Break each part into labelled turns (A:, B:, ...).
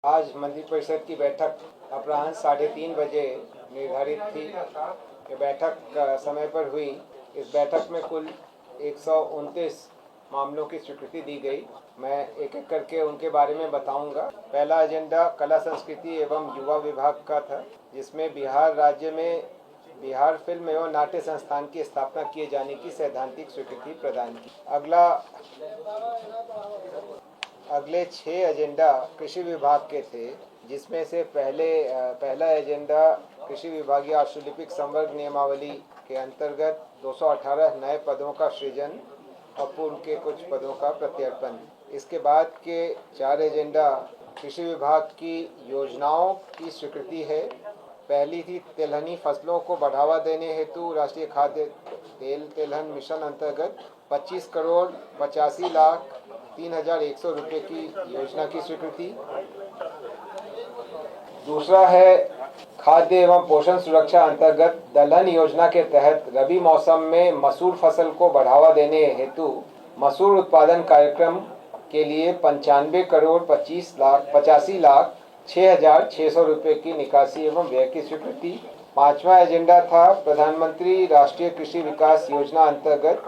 A: आज मंत्रिपरिषद की बैठक अपराह्न 3:30 बजे निर्धारित थी। ये बैठक समय पर हुई। इस बैठक में कुल 129 मामलों की स्वीकृति दी गई। मैं एक एक करके उनके बारे में बताऊंगा। पहला एजेंडा कला संस्कृति एवं युवा विभाग का था, जिसमें बिहार राज्य में बिहार फिल्म एवं नाट्य संस्थान की स्थापना किए जाने की सैद्धांतिक स्वीकृति प्रदान की। अगले 6 एजेंडा कृषि विभाग के थे, जिसमें से पहला एजेंडा कृषि विभागीय आशुलिपिक संवर्ग नियमावली के अंतर्गत 218 नए पदों का सृजन और पूर्व के कुछ पदों का प्रत्यर्पण। इसके बाद के 4 एजेंडा कृषि विभाग की योजनाओं की स्वीकृति है। पहली थी तिलहनी फसलों को बढ़ावा देने हेतु राष्ट्रीय खाद्य तिलहन मिशन अंतर्गत 25 करोड़ 85 लाख 3,100 रुपये की योजना की स्वीकृति। दूसरा है खाद्य एवं पोषण सुरक्षा अंतर्गत दलहन योजना के तहत रबी मौसम में मसूर फसल को बढ़ावा देने हेतु मसूर उत्पादन कार्यक्रम के लिए 95 करोड़ 85 लाख 6,600 रुपये की निकासी एवं व्यय की स्वीकृति। पांचवा एजेंडा था प्रधानमंत्री राष्ट्रीय कृषि विकास योजना अंतर्गत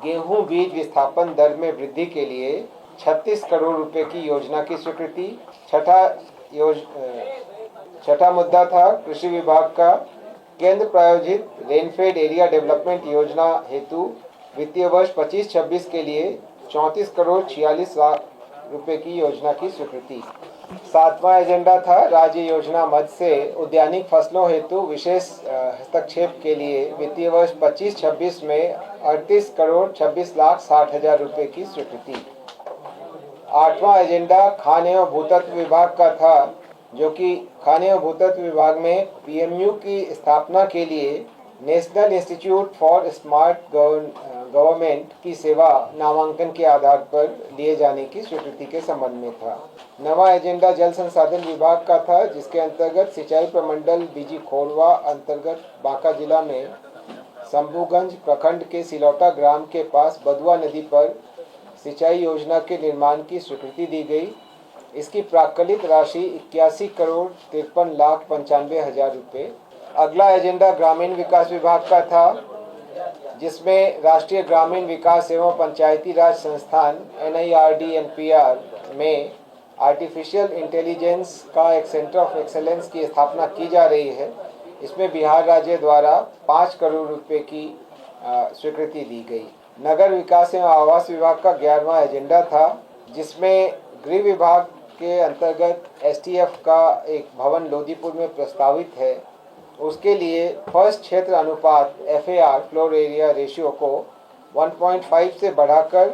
A: गेहूं बीज विस्थापन दर में वृद्धि के लिए 36 करोड़ रुपए की योजना की स्वीकृति। छठा मुद्दा था कृषि विभाग का केंद्र प्रायोजित रेनफेड एरिया डेवलपमेंट योजना हेतु वित्तीय वर्ष 25-26 के लिए 34 करोड़ 46 लाख रुपए की योजना की स्वीकृति। सातवां एजेंडा था राज्य योजना मद से उद्यानिक फसलों हेतु विशेष हस्तक्षेप के लिए वित्तीय वर्ष 25-26 में 38 करोड़ 26 लाख 60 हजार रुपए की स्वीकृति। आठवां एजेंडा खान एवं भूतत्व विभाग का था, जो कि खान एवं भूतत्व विभाग में पीएमयू की स्थापना के लिए national institute for smart government की सेवा नामांकन के आधार पर लिए जाने की स्वीकृति के संबंध में था। नवा एजेंडा जल संसाधन विभाग का था, जिसके अंतर्गत सिंचाई प्रमंडल बीजी खोरवा अंतर्गत बांका जिला में शंभूगंज प्रखंड के सिलौटा ग्राम के पास बदुआ नदी पर सिंचाई योजना के निर्माण की स्वीकृति दी गई। इसकी प्राक्कलित राशि 81 करोड़ 53 लाख 95 हजार रुपये। अगला एजेंडा ग्रामीण विकास विभाग का था, जिसमें राष्ट्रीय ग्रामीण विकास एवं पंचायती राज संस्थान NIRDNPR में आर्टिफिशियल इंटेलिजेंस का एक सेंटर ऑफ एक्सेलेंस की स्थापना की जा रही है। इसमें बिहार राज्य द्वारा 5 करोड़ रुपए की स्वीकृति दी गई। नगर विकास एवं आवास विभाग का 11वां एजेंडा था, जिसमें गृह विभाग के अंतर्गत STF का एक भवन लोदीपुर में प्रस्तावित है। उसके लिए फर्स्ट क्षेत्र अनुपात FAR फ्लोर एरिया रेशियो को 1.5 से बढ़ाकर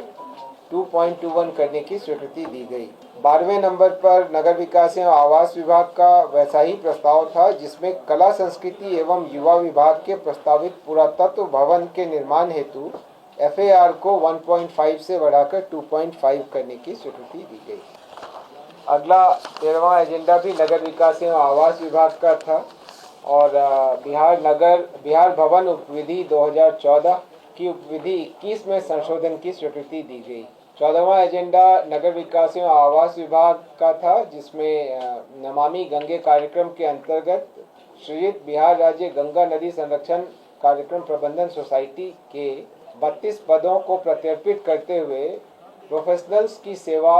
A: 2.21 करने की स्वीकृति दी गई। 12वें नंबर पर नगर विकास एवं आवास विभाग का वैसा ही प्रस्ताव था, जिसमें कला संस्कृति एवं युवा विभाग के प्रस्तावित पुरातत्व भवन के निर्माण हेतु FAR को 1.5 से बढ़ाकर 2.5 करने की स्वीकृति दी गई। अगला 13वां एजेंडा भी नगर विकास एवं आवास विभाग का था और बिहार भवन उपविधि 2014 की उपविधि 21 में संशोधन की स्वीकृति दी गई। 14वां एजेंडा नगर विकास एवं आवास विभाग का था, जिसमें नमामि गंगे कार्यक्रम के अंतर्गत सृजित बिहार राज्य गंगा नदी संरक्षण कार्यक्रम प्रबंधन सोसाइटी के 32 पदों को प्रत्यर्पित करते हुए प्रोफेशनल्स की सेवा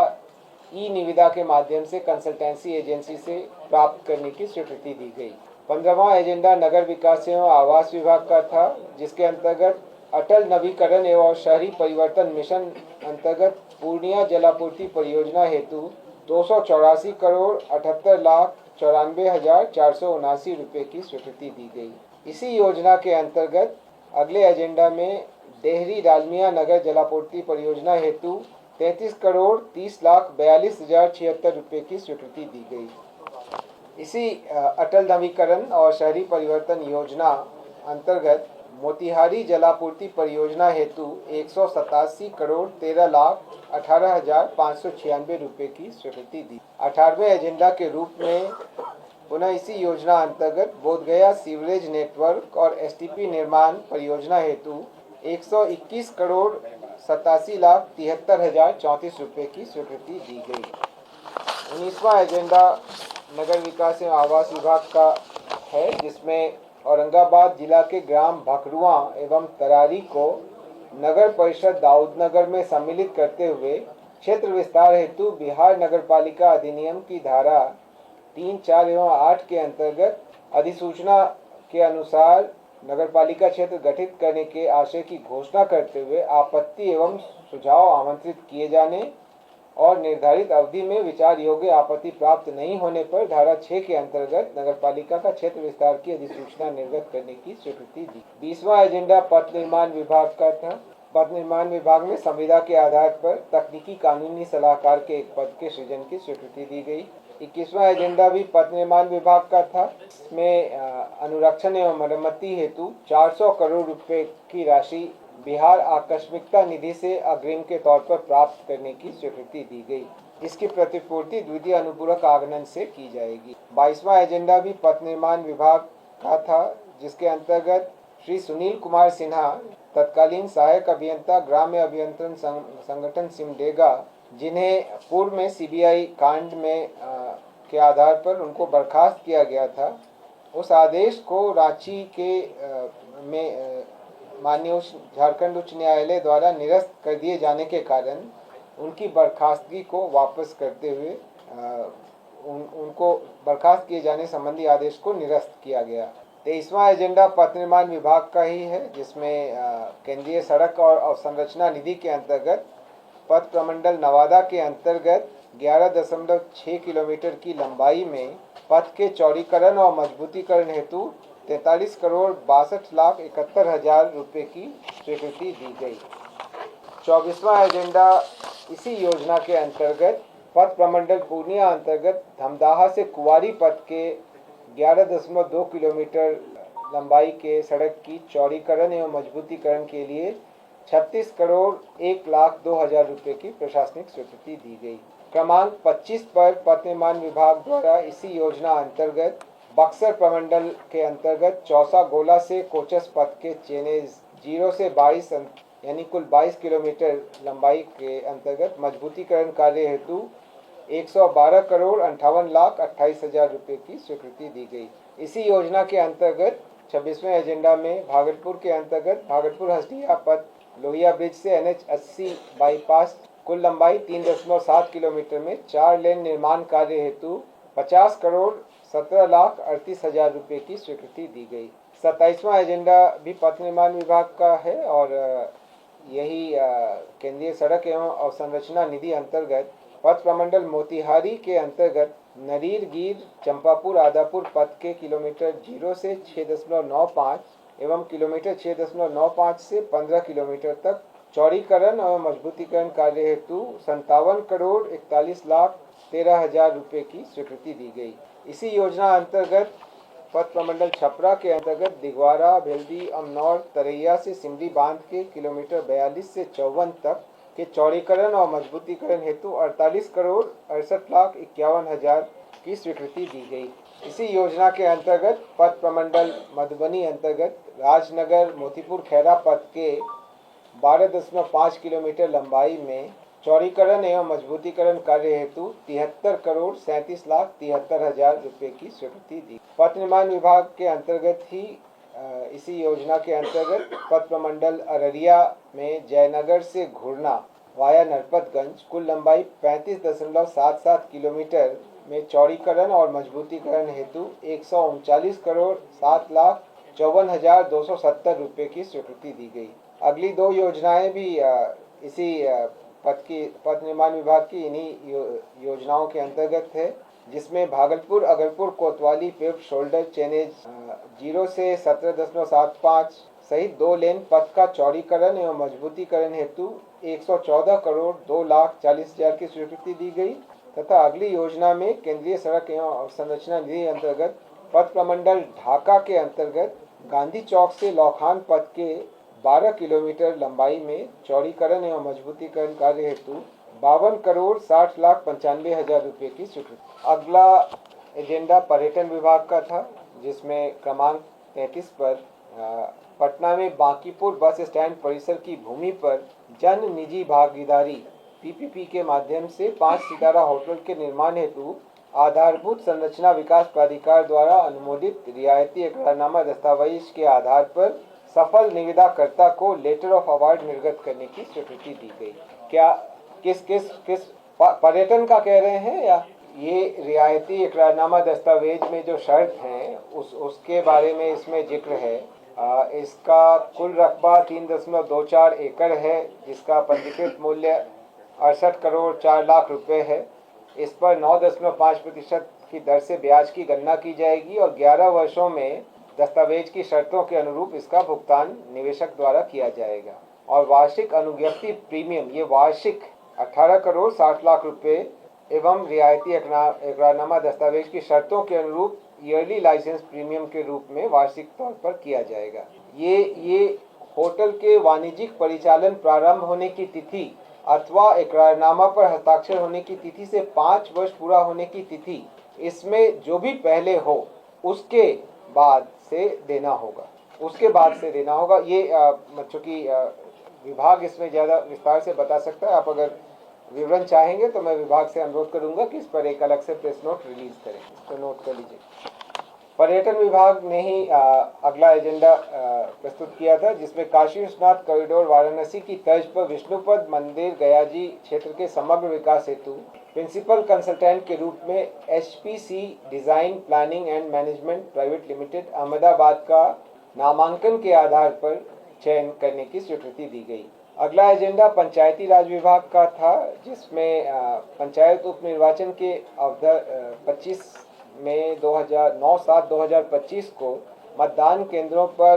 A: निविदा के माध्यम से कंसल्टेंसी एजेंसी से प्राप्त करने की स्वीकृति दी गई। 15वां एजेंडा नगर विकास एवं आवास विभाग का था, जिसके अंतर्गत अटल नवीकरण एवं शहरी परिवर्तन मिशन अंतर्गत पूर्णिया जलापूर्ति परियोजना हेतु 284 करोड़ 78 लाख 94 हजार 479 रुपये की स्वीकृति दी गई। इसी योजना के अंतर्गत अगले एजेंडा में डेहरी डालमिया नगर जलापूर्ति परियोजना हेतु 33 करोड़ 30 लाख 42 हजार 76 रुपये की स्वीकृति दी गई। इसी अटल नवीकरण और शहरी परिवर्तन योजना अंतर्गत मोतिहारी जलापूर्ति परियोजना हेतु 187 करोड़ 13 लाख 18 हजार 596 रुपये की स्वीकृति दी। 18वें एजेंडा के रूप में पुनः इसी योजना अंतर्गत बोधगया सीवरेज नेटवर्क और STP निर्माण परियोजना हेतु 121 करोड़ 87 लाख 73 हजार 34 रुपये की स्वीकृति दी गई। 19वां एजेंडा नगर विकास एवं आवास विभाग का है, जिसमें औरंगाबाद जिला के ग्राम भखरुआ एवं तरारी को नगर परिषद दाऊदनगर में सम्मिलित करते हुए क्षेत्र विस्तार हेतु बिहार नगरपालिका अधिनियम की धारा 3, 4 एवं 8 के अंतर्गत अधिसूचना के अनुसार नगरपालिका क्षेत्र गठित करने के आशय की घोषणा करते हुए आपत्ति एवं सुझाव आमंत्रित किए जाने और निर्धारित अवधि में विचार योग्य आपत्ति प्राप्त नहीं होने पर धारा 6 के अंतर्गत नगरपालिका का क्षेत्र विस्तार की अधिसूचना निर्गत करने की स्वीकृति दी। 20वां एजेंडा पथ निर्माण विभाग का था। पथ निर्माण विभाग में संविदा के आधार पर तकनीकी कानूनी सलाहकार के एक पद के सृजन की स्वीकृति दी गई। 21वां एजेंडा भी पथ निर्माण विभाग का था। इसमें अनुरक्षण एवं मरम्मति हेतु 400 करोड़ रुपए की राशि बिहार आकस्मिकता निधि से अग्रिम के तौर पर प्राप्त करने की स्वीकृति दी गई। इसकी प्रतिपूर्ति द्वितीय अनुपूरक आगमन से की जाएगी। 22वां एजेंडा भी पथ निर्माण विभाग का था, जिसके अंतर्गत श्री सुनील कुमार सिन्हा, तत्कालीन सहायक अभियंता ग्राम्य अभियंत्रण संगठन सिमडेगा, जिन्हें पूर्व में सीबीआई कांड में के आधार पर उनको बर्खास्त किया गया था, उस आदेश को रांची के में माननीय झारखंड उच्च न्यायालय द्वारा निरस्त कर दिए जाने के कारण उनकी बर्खास्तगी को वापस करते हुए उनको बर्खास्त किए जाने संबंधी आदेश को निरस्त किया गया। 23वां एजेंडा पथ निर्माण विभाग का ही है, जिसमें केंद्रीय सड़क और अवसंरचना निधि के अंतर्गत पथ प्रमंडल नवादा के अंतर्गत 11.6 किलोमीटर की लंबाई में पथ के चौड़ीकरण और मजबूतीकरण हेतु 43 करोड़ 62 लाख 71 हजार रुपये की स्वीकृति दी गई। 24वां एजेंडा इसी योजना के अंतर्गत पथ प्रमंडल पूर्णिया अंतर्गत धमदाहा से कुंवारी पथ के 11.2 किलोमीटर लंबाई के सड़क की चौड़ीकरण एवं मजबूतीकरण के लिए 36 करोड़ 1 लाख 2 हजार रुपये की प्रशासनिक स्वीकृति दी गई। क्रमांक 25 पर पथ निर्माण विभाग द्वारा इसी योजना अंतर्गत बक्सर प्रमंडल के अंतर्गत चौसा गोला से कोचस पथ के चेनेज 0 से 22 यानी कुल 22 किलोमीटर लंबाई के अंतर्गत मजबूतीकरण कार्य हेतु 112 करोड़ 58 लाख 28 हजार रुपये की स्वीकृति दी गई। इसी योजना के अंतर्गत 26वें एजेंडा में भागलपुर के अंतर्गत भागलपुर हसदिया पथ लोहिया ब्रिज से NH 80 बाईपास कुल लंबाई 3.7 किलोमीटर में 4 लेन निर्माण कार्य हेतु 50 करोड़ 17 लाख 38 हजार रुपये की स्वीकृति दी गई। 27वां एजेंडा भी पथ निर्माण विभाग का है और यही केंद्रीय सड़क एवं अवसंरचना निधि अंतर्गत पथ प्रमंडल मोतिहारी के अंतर्गत नरीर गिर चंपापुर आदापुर पथ के किलोमीटर 0 से 6.95 एवं किलोमीटर 6.95 से 15 किलोमीटर तक चौड़ीकरण और मजबूतीकरण कार्य हेतु 57 करोड़ 41 लाख 13 हजार रुपये की स्वीकृति दी गई। इसी योजना अंतर्गत पथ प्रमंडल छपरा के अंतर्गत दिगवारा भेल्दी अमनौर तरैया से सिमरी बांध के किलोमीटर 42 से 54 तक के चौड़ीकरण और मजबूतीकरण हेतु 48 करोड़ 68 लाख 51 हजार की स्वीकृति दी गई। इसी योजना के अंतर्गत पथ प्रमंडल मधुबनी अंतर्गत राजनगर मोतीपुर खैरा पथ के 12.5 किलोमीटर लंबाई में चौड़ीकरण एवं मजबूतीकरण कार्य हेतु 73 करोड़ 37 लाख 73 हजार रुपये की स्वीकृति दी। पथ निर्माण विभाग के अंतर्गत ही इसी योजना के अंतर्गत पथ प्रमंडल अररिया में जयनगर से घुरना वाया नरपतगंज कुल लंबाई 35.77 किलोमीटर में चौड़ीकरण और मजबूतीकरण हेतु 139 करोड़ 7 लाख 54 हजार 270 रुपये की स्वीकृति दी गई। अगली दो योजनाएं भी इसी पथ निर्माण विभाग की इन्हीं योजनाओं के अंतर्गत है, जिसमें भागलपुर अगरपुर कोतवाली पेव्ड शोल्डर चेनेज 0 से 17.75 सहित 2 लेन पथ का चौड़ीकरण एवं मजबूतीकरण हेतु 114 करोड़ 2 लाख 40 हजार की स्वीकृति दी गई तथा अगली योजना में केंद्रीय सड़क एवं अवसंरचना निधि अंतर्गत पथ प्रमंडल ढाका के अंतर्गत गांधी चौक से लौखान पथ के 12 किलोमीटर लंबाई में चौड़ीकरण एवं मजबूतीकरण कार्य हेतु 52 करोड़ 60 लाख 95 हजार रुपये की स्वीकृति। अगला एजेंडा पर्यटन विभाग का था, जिसमें क्रमांक 33 पर पटना में बांकीपुर बस स्टैंड परिसर की भूमि पर जन निजी भागीदारी पीपीपी के माध्यम से 5 सितारा होटल के निर्माण हेतु आधारभूत संरचना विकास प्राधिकार द्वारा अनुमोदित रियायती इकरारनामा दस्तावेज के आधार पर सफल निविदाकर्ता को लेटर ऑफ अवार्ड निर्गत करने की स्वीकृति दी गई। क्या किस पर्यटन का कह रहे हैं या ये रियायती इकरारनामा दस्तावेज में जो शर्त हैं उसके बारे में इसमें जिक्र है। इसका कुल रकबा 3.24 एकड़ है, जिसका पंजीकृत मूल्य 68 करोड़ 4 लाख रुपए है। इस पर 9.5% की दर से ब्याज की गणना की जाएगी और 11 वर्षों में दस्तावेज की शर्तों के अनुरूप इसका भुगतान निवेशक द्वारा किया जाएगा। और वार्षिक अनुज्ञप्ति प्रीमियम ये वार्षिक 18 करोड़ 60 लाख रुपए एवं रियायती इकरारनामा दस्तावेज की शर्तों के अनुरूप ईयरली लाइसेंस प्रीमियम के रूप में वार्षिक तौर पर किया जाएगा। ये होटल के वाणिज्यिक परिचालन प्रारंभ होने की तिथि अथवा इकरारनामा पर हस्ताक्षर होने की तिथि से 5 वर्ष पूरा होने की तिथि, इसमें जो भी पहले हो उसके बाद से देना होगा। ये चूँकि विभाग इसमें ज़्यादा विस्तार से बता सकता है। आप अगर विवरण चाहेंगे तो मैं विभाग से अनुरोध करूंगा कि इस पर एक अलग से प्रेस नोट रिलीज करें, तो नोट कर लीजिए। पर्यटन विभाग ने ही अगला एजेंडा प्रस्तुत किया था, जिसमें काशी विश्वनाथ कॉरिडोर वाराणसी की तर्ज पर विष्णुपद मंदिर गयाजी क्षेत्र के समग्र विकास हेतु प्रिंसिपल कंसल्टेंट के रूप में HPC design planning and management private limited Ahmedabad का नामांकन के आधार पर चयन करने की स्वीकृति दी गई। अगला एजेंडा पंचायती राज विभाग का था, जिसमें पंचायत उप निर्वाचन के अवधि 25 मई 2025 को मतदान केंद्रों पर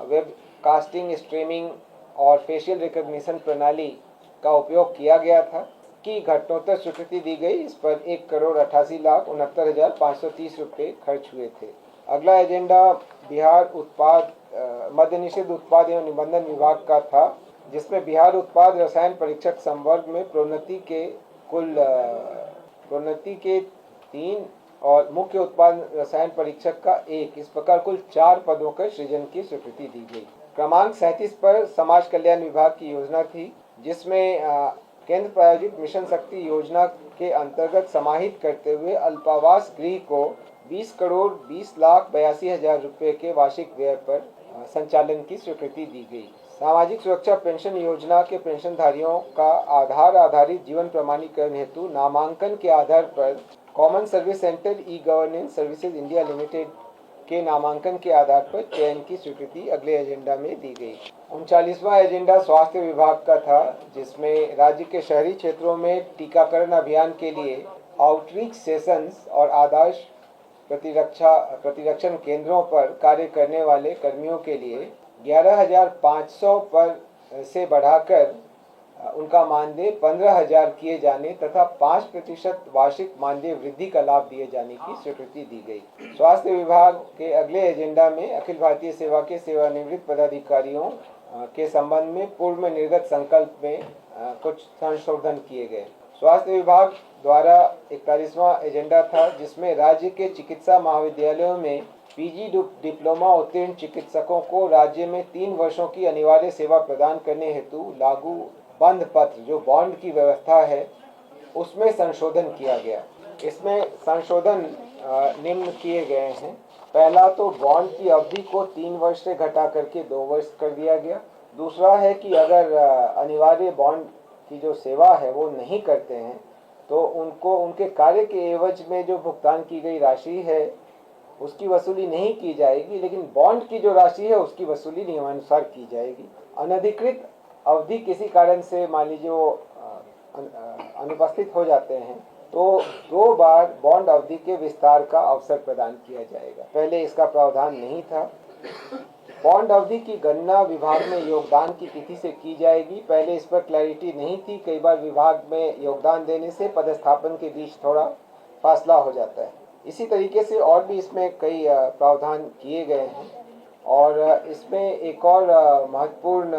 A: वेब कास्टिंग, स्ट्रीमिंग और फेशियल रिकॉग्निशन प्रणाली का उपयोग किया गया था कि घटनोत्तर स्वीकृति दी गई। इस पर 1,88,69,530 रुपये खर्च हुए थे। अगला एजेंडा बिहार उत्पाद मद्य निषेध उत्पाद एवं निबंधन विभाग का था, जिसमें बिहार उत्पाद रसायन परीक्षक संवर्ग में प्रोन्नति के 3 और मुख्य उत्पाद रसायन परीक्षक का 1, इस प्रकार कुल 4 पदों के सृजन की स्वीकृति दी गई। क्रमांक 37 पर समाज कल्याण विभाग की योजना थी, जिसमें केंद्र प्रायोजित मिशन शक्ति योजना के अंतर्गत समाहित करते हुए अल्पावास गृह को 20 करोड़ 20,82,000 रुपये के वार्षिक व्यय पर संचालन की स्वीकृति दी गई। सामाजिक सुरक्षा पेंशन योजना के पेंशनधारियों का आधार आधारित जीवन प्रमाणीकरण हेतु नामांकन के आधार पर common service centre e governance services India limited के नामांकन के आधार पर चयन की स्वीकृति अगले एजेंडा में दी गई। 39वां एजेंडा स्वास्थ्य विभाग का था, जिसमें राज्य के शहरी क्षेत्रों में टीकाकरण अभियान के लिए आउटरीच सेशंस और आदर्श प्रतिरक्षण केंद्रों पर कार्य करने वाले कर्मियों के लिए 11,500 पर से बढ़ाकर उनका मानदेय 15,000 किए जाने तथा 5% वार्षिक मानदेय वृद्धि का लाभ दिए जाने की स्वीकृति दी गई। स्वास्थ्य विभाग के अगले एजेंडा में अखिल भारतीय सेवा के सेवानिवृत्त पदाधिकारियों के संबंध में पूर्व में निर्गत संकल्प में कुछ संशोधन किए गए। स्वास्थ्य विभाग द्वारा 41वां एजेंडा था, जिसमें राज्य के चिकित्सा महाविद्यालयों में PG डिप्लोमा उत्तीर्ण चिकित्सकों को राज्य में 3 वर्षों की अनिवार्य सेवा प्रदान करने हेतु लागू बंध पत्र जो बॉन्ड की व्यवस्था है उसमें संशोधन किया गया। इसमें संशोधन निम्न किए गए हैं। पहला तो बॉन्ड की अवधि को 3 वर्ष से घटा करके 2 वर्ष कर दिया गया। दूसरा है कि अगर अनिवार्य बॉन्ड की जो सेवा है वो नहीं करते हैं तो उनको उनके कार्य के एवज में जो भुगतान की गई राशि है उसकी वसूली नहीं की जाएगी, लेकिन बॉन्ड की जो राशि है उसकी वसूली नियमानुसार की जाएगी। अनधिकृत अवधि किसी कारण से मान लीजिए वो अनुपस्थित हो जाते हैं तो 2 बार बॉन्ड अवधि के विस्तार का अवसर प्रदान किया जाएगा। पहले इसका प्रावधान नहीं था। बॉन्ड अवधि की गणना विभाग में योगदान की तिथि से की जाएगी। पहले इस पर क्लैरिटी नहीं थी। कई बार विभाग में योगदान देने से पदस्थापन के बीच थोड़ा फासला हो जाता है। इसी तरीके से और भी इसमें कई प्रावधान किए गए हैं। और इसमें एक और महत्वपूर्ण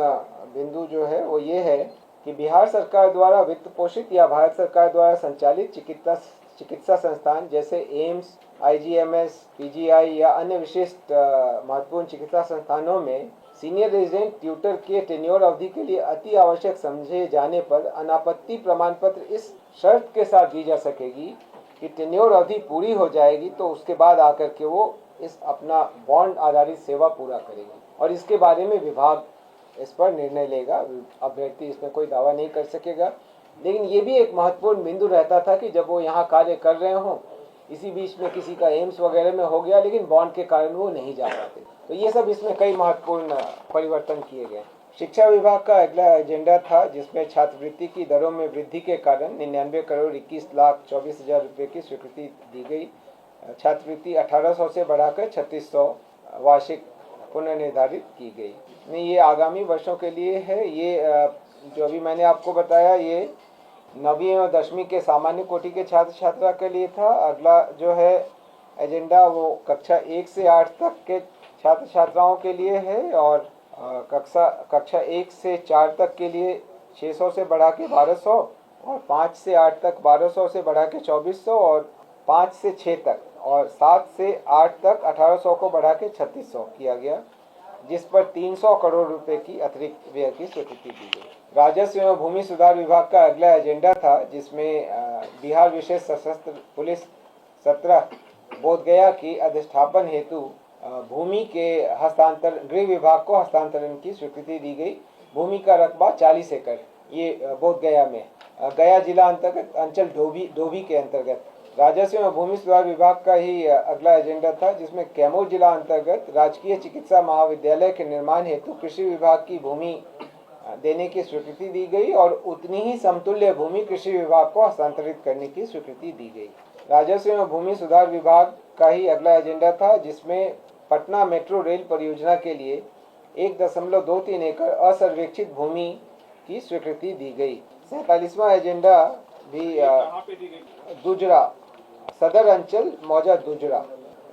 A: बिंदु जो है वो ये है कि बिहार सरकार द्वारा वित्त पोषित या भारत सरकार द्वारा संचालित चिकित्सा संस्थान जैसे एम्स, IGMS, PGI या अन्य विशिष्ट महत्वपूर्ण चिकित्सा संस्थानों में सीनियर रेजिडेंट ट्यूटर के टेन्योर अवधि के लिए अति आवश्यक समझे जाने पर अनापत्ति प्रमाण पत्र इस शर्त के साथ दी जा सकेगी कि टेन्योर अवधि पूरी हो जाएगी तो उसके बाद आकर के वो इस अपना बॉन्ड आधारित सेवा पूरा करेगी और इसके बारे में विभाग इस पर निर्णय लेगा। अभ्यर्थी इसमें कोई दावा नहीं कर सकेगा। लेकिन ये भी एक महत्वपूर्ण बिंदु रहता था कि जब वो यहाँ कार्य कर रहे हों, इसी बीच में किसी का एम्स वगैरह में हो गया लेकिन बॉन्ड के कारण वो नहीं जा पाते, तो ये सब इसमें कई महत्वपूर्ण परिवर्तन किए गए। शिक्षा विभाग का अगला एजेंडा था जिसमें छात्रवृत्ति की दरों में वृद्धि के कारण 99 करोड़ 21 लाख 24 हजार रुपये की स्वीकृति दी गई। छात्रवृत्ति 1800 से बढ़ाकर 3600 वार्षिक पुनर्निर्धारित की गई। ये आगामी वर्षों के लिए है। ये जो अभी मैंने आपको बताया ये 9वीं और 10वीं के सामान्य कोटि के छात्र छात्रा के लिए था। अगला जो है एजेंडा वो कक्षा 1 से 8 तक के छात्र छात्राओं के लिए है और कक्षा 1 से 4 तक के लिए 600 से बढ़ा के 1200 और 5 से 8 तक 1200 से बढ़ा के 2400 और 5 से 6 तक और 7 से 8 तक 1800 को बढ़ा के 3600 किया गया, जिस पर 300 करोड़ रुपए की अतिरिक्त व्यय की स्वीकृति दी गई। राजस्व एवं भूमि सुधार विभाग का अगला एजेंडा था जिसमें बिहार विशेष सशस्त्र पुलिस 17 बोधगया की अधिष्ठापन हेतु भूमि के हस्तांतरण गृह विभाग को हस्तांतरण की स्वीकृति दी गई। भूमि का रकबा 40 एकड़ ये बोधगया में गया जिला अंतर्गत अंचल डोभी के अंतर्गत। राजस्व एवं भूमि सुधार विभाग का ही अगला एजेंडा था जिसमें कैमूर जिला अंतर्गत राजकीय चिकित्सा महाविद्यालय के निर्माण हेतु कृषि विभाग की भूमि देने की स्वीकृति दी गई और उतनी ही समतुल्य भूमि कृषि विभाग को हस्तांतरित करने की स्वीकृति दी गई। राजस्व एवं भूमि सुधार विभाग का ही अगला एजेंडा था जिसमें पटना मेट्रो रेल परियोजना के लिए 1.23 एकड़ असर्वेक्षित भूमि की स्वीकृति दी गई। 47वां एजेंडा भी दुजरा सदर अंचल मौजा दुजरा।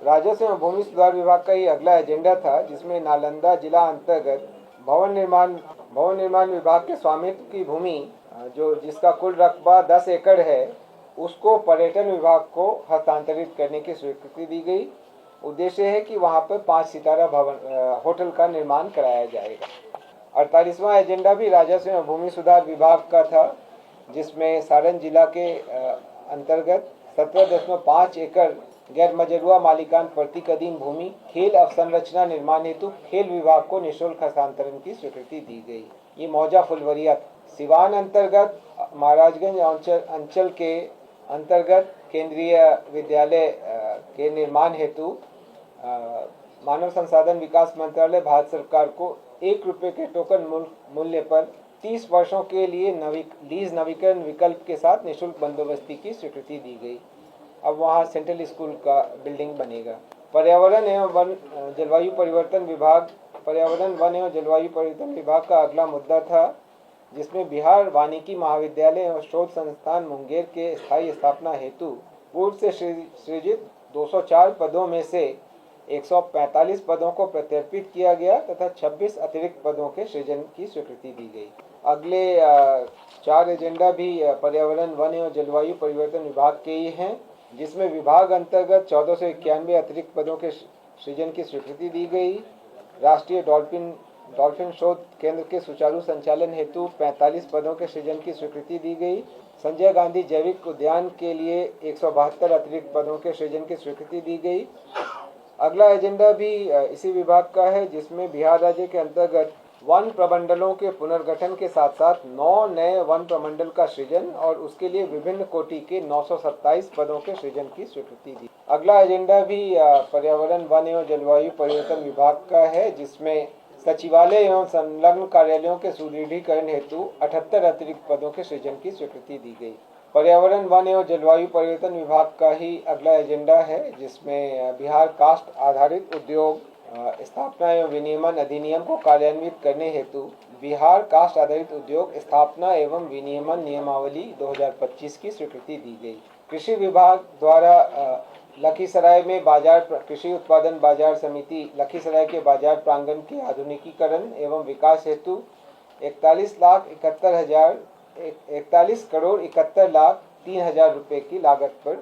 A: राजस्व एवं भूमि सुधार विभाग का ही अगला एजेंडा था जिसमें नालंदा जिला अंतर्गत भवन निर्माण विभाग के स्वामित्व की भूमि जो जिसका कुल रकबा 10 एकड़ है उसको पर्यटन विभाग को हस्तांतरित करने की स्वीकृति दी गई। उद्देश्य है कि वहां पर 5 सितारा भवन होटल का निर्माण कराया जाएगा। 48वां एजेंडा भी राजस्व एवं भूमि सुधार विभाग का था जिसमें सारण जिला के अंतर्गत 17.5 एकड़ गैर मजरूआ मालिकान प्रतीकाधीन भूमि खेल अवसंरचना निर्माण हेतु खेल विभाग को निःशुल्क हस्तांतरण की स्वीकृति दी गई। ये मौजा फुलवरिया सिवान अंतर्गत महाराजगंज अंचल के अंतर्गत केंद्रीय विद्यालय के निर्माण हेतु मानव संसाधन विकास मंत्रालय भारत सरकार को 1 रुपये के टोकन मूल्य पर 30 वर्षों के लिए लीज नवीकरण विकल्प के साथ निःशुल्क बंदोबस्ती की स्वीकृति दी गई। अब वहाँ सेंट्रल स्कूल का बिल्डिंग बनेगा। पर्यावरण एवं वन जलवायु परिवर्तन विभाग का अगला मुद्दा था जिसमें बिहार वानिकी महाविद्यालय एवं शोध संस्थान मुंगेर के स्थायी स्थापना हेतु पूर्व से सृजित 204 पदों में से 145 पदों को प्रत्यर्पित किया गया तथा 26 अतिरिक्त पदों के सृजन की स्वीकृति दी गई। अगले 4 एजेंडा भी पर्यावरण वन एवं जलवायु परिवर्तन विभाग के ही हैं जिसमें विभाग अंतर्गत 1491 अतिरिक्त पदों के सृजन की स्वीकृति दी गई। राष्ट्रीय डॉल्फिन शोध केंद्र के सुचारू संचालन हेतु 45 पदों के सृजन की स्वीकृति दी गई। संजय गांधी जैविक उद्यान के लिए 172 अतिरिक्त पदों के सृजन की स्वीकृति दी गई। अगला एजेंडा भी इसी विभाग का है जिसमें बिहार राज्य के अंतर्गत वन प्रमंडलों के पुनर्गठन के साथ साथ 9 नए वन प्रमंडल का सृजन और उसके लिए विभिन्न कोटि के 927 पदों के सृजन की स्वीकृति दी। अगला एजेंडा भी पर्यावरण वन एवं जलवायु परिवर्तन विभाग का है जिसमें सचिवालय एवं संलग्न कार्यालयों के सुदृढ़ीकरण हेतु 78 अतिरिक्त पदों के सृजन की स्वीकृति दी गई। पर्यावरण वन एवं जलवायु परिवर्तन विभाग का ही अगला एजेंडा है जिसमें बिहार कास्ट आधारित उद्योग स्थापना एवं विनियमन अधिनियम को कार्यान्वित करने हेतु बिहार कास्ट आधारित उद्योग स्थापना एवं विनियमन नियमावली 2025 की स्वीकृति दी गई। कृषि विभाग द्वारा लखीसराय में कृषि उत्पादन बाजार समिति लखीसराय के बाजार प्रांगण के आधुनिकीकरण एवं विकास हेतु 41 करोड़ 71 लाख 3 हजार रुपये की लागत पर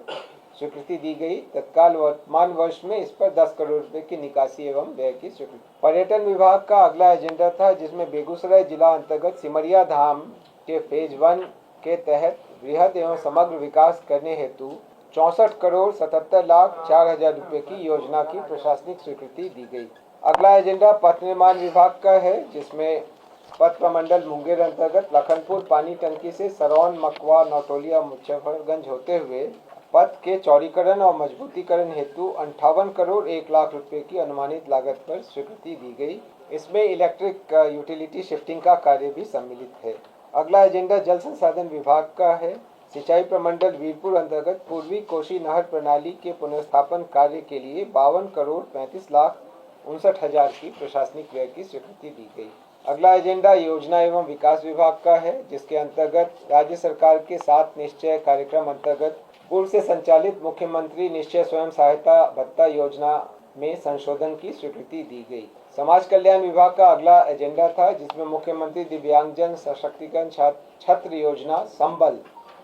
A: स्वीकृति दी गई। तत्काल वर्तमान वर्ष में इस पर 10 करोड़ रुपए की निकासी एवं व्यय की स्वीकृति। पर्यटन विभाग का अगला एजेंडा था, जिसमें बेगूसराय जिला अंतर्गत सिमरिया धाम के फेज 1 के तहत बृहद एवं समग्र विकास करने हेतु 64,77,04,000 रुपए की योजना की प्रशासनिक स्वीकृति दी गई। अगला एजेंडा पथ निर्माण विभाग का है, जिसमें पथ प्रमंडल मुंगेर अंतर्गत लखनपुर पानी टंकी से सरौन, मकवा, नौटोलिया, मुजफ्फरगंज होते हुए पथ के चौड़ीकरण और मजबूतीकरण हेतु 58 करोड़ 1 लाख रुपए की अनुमानित लागत पर स्वीकृति दी गई। इसमें इलेक्ट्रिक यूटिलिटी शिफ्टिंग का कार्य भी सम्मिलित है। अगला एजेंडा जल संसाधन विभाग का है। सिंचाई प्रमंडल वीरपुर अंतर्गत पूर्वी कोशी नहर प्रणाली के पुनर्स्थापन कार्य के लिए 52 करोड़ 35,59,000 की प्रशासनिक व्यय की स्वीकृति दी गई। अगला एजेंडा योजना एवं विकास विभाग का है, जिसके अंतर्गत राज्य सरकार के 7 निश्चय कार्यक्रम अंतर्गत पूर्व से संचालित मुख्यमंत्री निश्चय स्वयं सहायता भत्ता योजना में संशोधन की स्वीकृति दी गई। समाज कल्याण विभाग का अगला एजेंडा था, जिसमें मुख्यमंत्री दिव्यांगजन सशक्तिकरण छत्र योजना संबल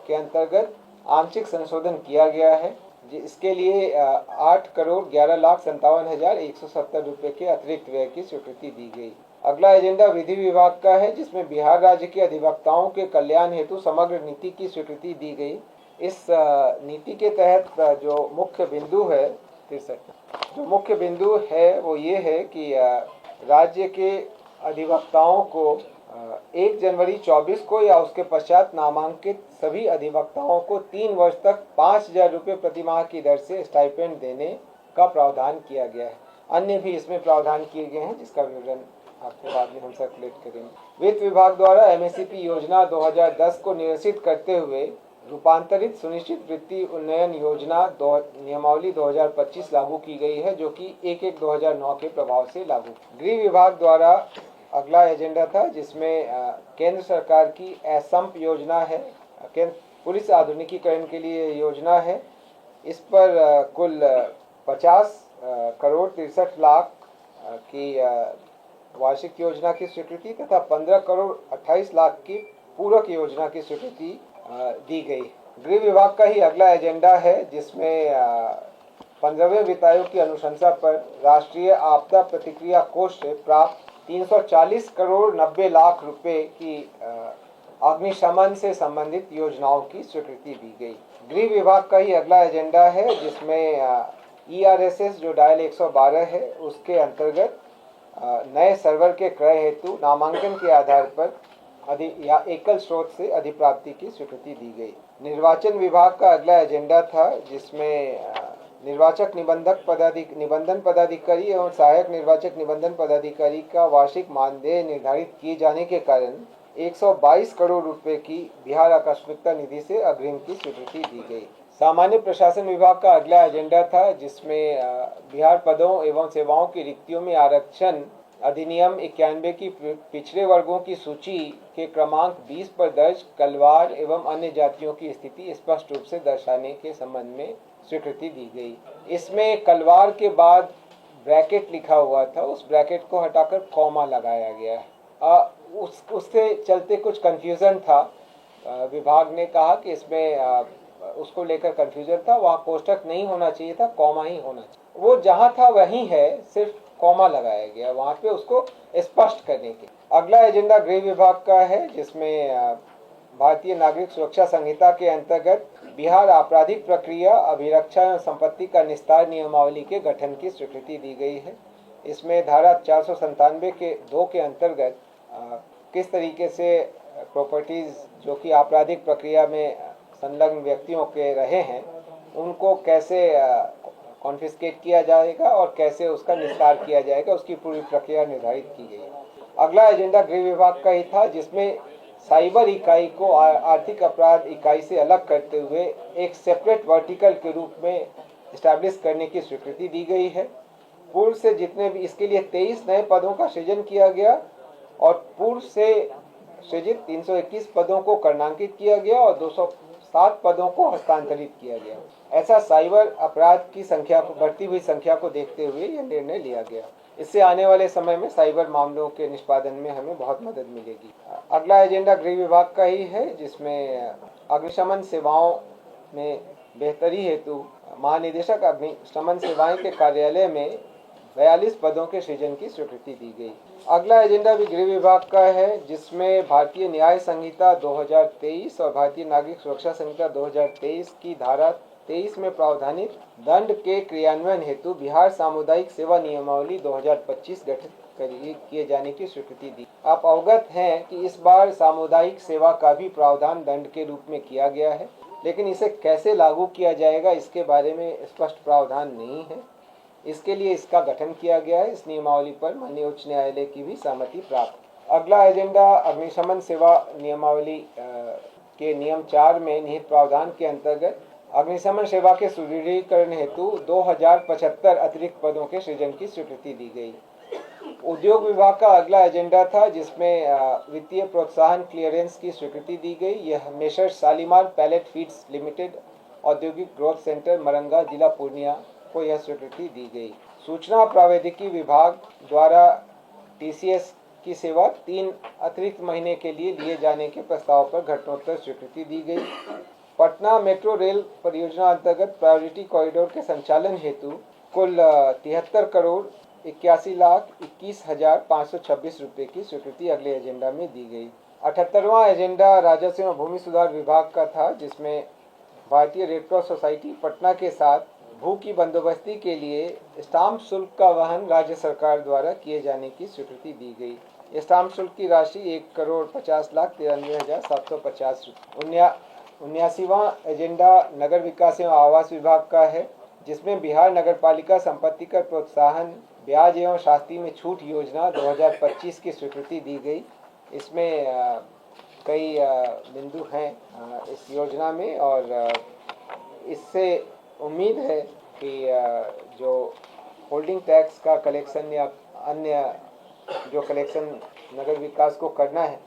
A: के अंतर्गत आंशिक संशोधन किया गया है। इसके लिए 8 करोड़ 11,57,170 रुपए के अतिरिक्त व्यय की स्वीकृति दी गई। अगला एजेंडा विधि विभाग का है, जिसमें बिहार राज्य के अधिवक्ताओं के कल्याण हेतु समग्र नीति की स्वीकृति दी गई। इस नीति के तहत जो मुख्य बिंदु है वो ये है कि राज्य के अधिवक्ताओं को 1 जनवरी 24 को या उसके पश्चात नामांकित सभी अधिवक्ताओं को 3 वर्ष तक 5,000 रुपये प्रति माह की दर से स्टाइपेंड देने का प्रावधान किया गया है। अन्य भी इसमें प्रावधान किए गए हैं, जिसका विवरण आपको बाद में हम सर्कुलेट करेंगे। वित्त विभाग द्वारा एमएसपी योजना 2010 को निरसित करते हुए रूपांतरित सुनिश्चित वृत्ति उन्नयन योजना नियमावली 2025 लागू की गई है, जो कि 1/1/2009 के प्रभाव से लागू। गृह विभाग द्वारा अगला एजेंडा था, जिसमें केंद्र सरकार की असंप योजना है, पुलिस आधुनिकीकरण के लिए योजना है। इस पर कुल 50 करोड़ 63 लाख की वार्षिक योजना की स्वीकृति तथा 15 करोड़ 28 लाख की पूरक योजना की स्वीकृति दी गई। गृह विभाग का ही अगला एजेंडा है, जिसमें 15वें वित्त आयोग की अनुशंसा पर राष्ट्रीय आपदा प्रतिक्रिया कोष से प्राप्त 340 करोड़ 90 लाख रुपए की अग्निशमन से संबंधित योजनाओं की स्वीकृति दी गई। गृह विभाग का ही अगला एजेंडा है, जिसमें ERSS जो डायल 112 है उसके अंतर्गत नए सर्वर के क्रय हेतु नामांकन के आधार पर या एकल स्रोत से अधिप्राप्ति की स्वीकृति दी गई। निर्वाचन विभाग का अगला एजेंडा था, जिसमें निर्वाचक निबंधन पदाधिकारी एवं सहायक निर्वाचक निबंधन पदाधिकारी का वार्षिक मानदेय निर्धारित किए जाने के कारण 122 करोड़ रुपए की बिहार आकस्मिकता निधि से अग्रिम की स्वीकृति दी गई। सामान्य प्रशासन विभाग का अगला एजेंडा था, जिसमें बिहार पदों एवं सेवाओं की रिक्तियों में आरक्षण अधिनियम 91 की पिछड़े वर्गों की सूची के क्रमांक 20 पर दर्ज कलवार एवं अन्य जातियों की स्थिति स्पष्ट रूप से दर्शाने के संबंध में स्वीकृति दी गई। इसमें कलवार के बाद ब्रैकेट लिखा हुआ था, उस ब्रैकेट को हटाकर कॉमा लगाया गया है। उससे चलते कुछ कंफ्यूजन था। विभाग ने कहा कि इसमें उसको लेकर कंफ्यूजन था, वहाँ कोष्टक नहीं होना चाहिए था, कॉमा ही होना चाहिए। वो जहाँ था वहीं है, सिर्फ कॉमा लगाया गया वहाँ पे उसको स्पष्ट करने के। अगला एजेंडा गृह विभाग का है, जिसमें भारतीय नागरिक सुरक्षा संहिता के अंतर्गत बिहार आपराधिक प्रक्रिया अभिरक्षा एवं संपत्ति का निस्तार नियमावली के गठन की स्वीकृति दी गई है। इसमें धारा 497 के 2 के अंतर्गत किस तरीके से प्रॉपर्टीज जो कि आपराधिक प्रक्रिया में संलग्न व्यक्तियों के रहे हैं उनको कैसे कॉन्फिस्केट किया जाएगा और कैसे उसका निस्तार किया जाएगा, उसकी पूरी प्रक्रिया निर्धारित की गई है। अगला एजेंडा गृह विभाग का ही था, जिसमें साइबर इकाई को आर्थिक अपराध इकाई से अलग करते हुए एक सेपरेट वर्टिकल के रूप में इस्टेब्लिश करने की स्वीकृति दी गई है। पूर्व से जितने भी इसके लिए 23 नए पदों का सृजन किया गया और पूर्व से सृजित 321 पदों को कर्णांकित किया गया और 207 पदों को हस्तांतरित किया गया। ऐसा साइबर अपराध की संख्या को बढ़ती हुई संख्या को देखते हुए यह निर्णय लिया गया। इससे आने वाले समय में साइबर मामलों के निष्पादन में हमें बहुत मदद मिलेगी। अगला एजेंडा गृह विभाग का ही है, जिसमें अग्निशमन सेवाओं में बेहतरी हेतु महानिदेशक अग्निशमन सेवाएं के कार्यालय में 42 पदों के सृजन की स्वीकृति दी गई। अगला एजेंडा भी गृह विभाग का है, जिसमें भारतीय न्याय संहिता 2023 और भारतीय नागरिक सुरक्षा संहिता 2023 की धारा 23 में प्रावधानित दंड के क्रियान्वयन हेतु बिहार सामुदायिक सेवा नियमावली 2025 गठित किए जाने की स्वीकृति दी। आप अवगत हैं कि इस बार सामुदायिक सेवा का भी प्रावधान दंड के रूप में किया गया है, लेकिन इसे कैसे लागू किया जाएगा इसके बारे में स्पष्ट प्रावधान नहीं है। इसके लिए इसका गठन किया गया है। इस नियमावली पर माननीय उच्च न्यायालय की भी सहमति प्राप्त। अगला एजेंडा अग्निशमन सेवा नियमावली के नियम 4 में निहित प्रावधान के अंतर्गत अग्निशमन सेवा के सुदृढ़ीकरण हेतु 2075 अतिरिक्त पदों के सृजन की स्वीकृति दी गई। उद्योग विभाग का अगला एजेंडा था, जिसमें वित्तीय प्रोत्साहन क्लियरेंस की स्वीकृति दी गई। यह messrs Shalimar pallet feeds limited औद्योगिक ग्रोथ सेंटर मरंगा जिला पूर्णिया को यह स्वीकृति दी गई। सूचना प्रावैधिकी विभाग द्वारा टीसीएस की सेवा 3 अतिरिक्त महीने के लिए लिए जाने के प्रस्ताव पर घटनोत्तर स्वीकृति दी गई। पटना मेट्रो रेल परियोजना अंतर्गत प्रायोरिटी कॉरिडोर के संचालन हेतु कुल 73 करोड़ 81,21,526 रुपये की स्वीकृति अगले एजेंडा में दी गई। 78वां एजेंडा राजस्व एवं भूमि सुधार विभाग का था, जिसमें भारतीय रेड क्रॉस सोसाइटी पटना के साथ भू की बंदोबस्ती के लिए स्टाम्प शुल्क का वहन राज्य सरकार द्वारा किए जाने की स्वीकृति दी गई। स्टाम्प शुल्क की राशि 1,50,93,750 रुपये। 79वां एजेंडा नगर विकास एवं आवास विभाग का है, जिसमें बिहार नगरपालिका संपत्ति कर प्रोत्साहन ब्याज एवं शास्ति में छूट योजना 2025 की स्वीकृति दी गई। इसमें कई बिंदु हैं इस योजना में, और इससे उम्मीद है कि जो होल्डिंग टैक्स का कलेक्शन या अन्य जो कलेक्शन नगर विकास को करना है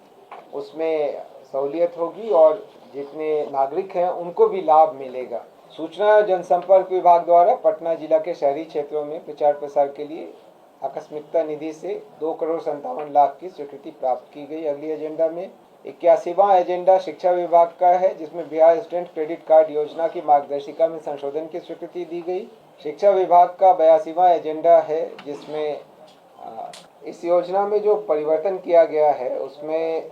A: उसमें सहूलियत होगी और जितने नागरिक हैं उनको भी लाभ मिलेगा। सूचना जनसंपर्क विभाग द्वारा पटना जिला के शहरी क्षेत्रों में प्रचार प्रसार के लिए आकस्मिकता निधि से 2,57,00,000 की स्वीकृति प्राप्त की गई। अगली एजेंडा में 81वां एजेंडा शिक्षा विभाग का है, जिसमें बिहार स्टूडेंट क्रेडिट कार्ड योजना की मार्गदर्शिका में संशोधन की स्वीकृति दी गई। शिक्षा विभाग का 82वां एजेंडा है, जिसमें इस योजना में जो परिवर्तन किया गया है उसमें